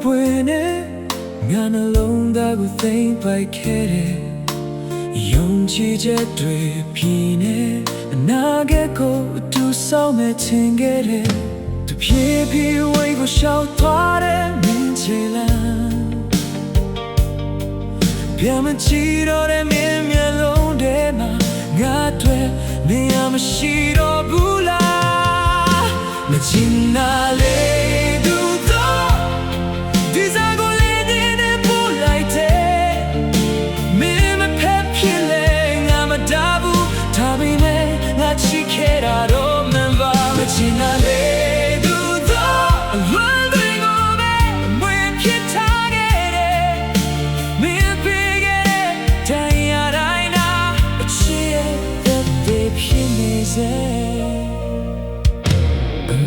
ပွင့်နေငါနှလုံးသားကိုသိမ့်ပိုက်ခဲ့တဲ့ယုံကြည်ချက်တွေပြင်းနေအနာဂတ်ကိုအတူဆောင်မဲ့ချင်ခဲ့တဲ့တဖြည်းဖြည်းဝိတ်ကိုရှောက်သွားတဲ့မင်းချေလန်းပြန်မကြည့်တော့တဲ့မင်းမျက်လုံးထဲမှာငါတွေ့မင်းရမရှိတော့ဘူးလားမချင်နာလေ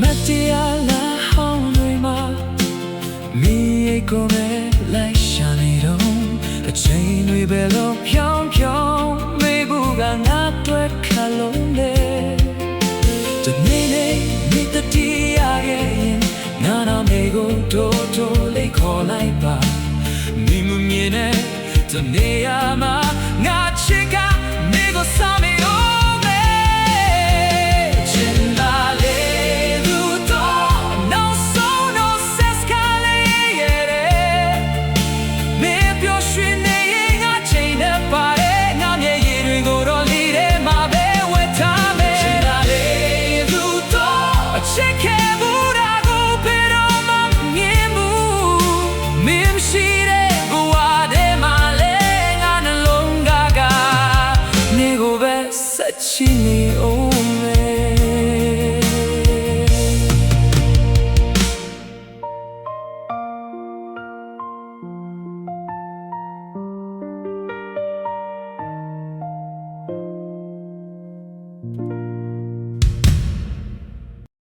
မတရားလာဟောင်းတွေမှာမိကိုမဲ့လိုက်ရှာနေတော့အချိန်တွေပဲလို့ဖြောင်းဖြောင်းမေးဘူးကငါတွေ့ခလုံးလေတနေ့နေ့မိတတရားရဲ့ငါနာမေကိုတိုးလေးခေါ်လိုက်ပါမိမမြင်နဲ့တနေ့ရမှာငါချစ်ကနေကိုစားမေချီနေ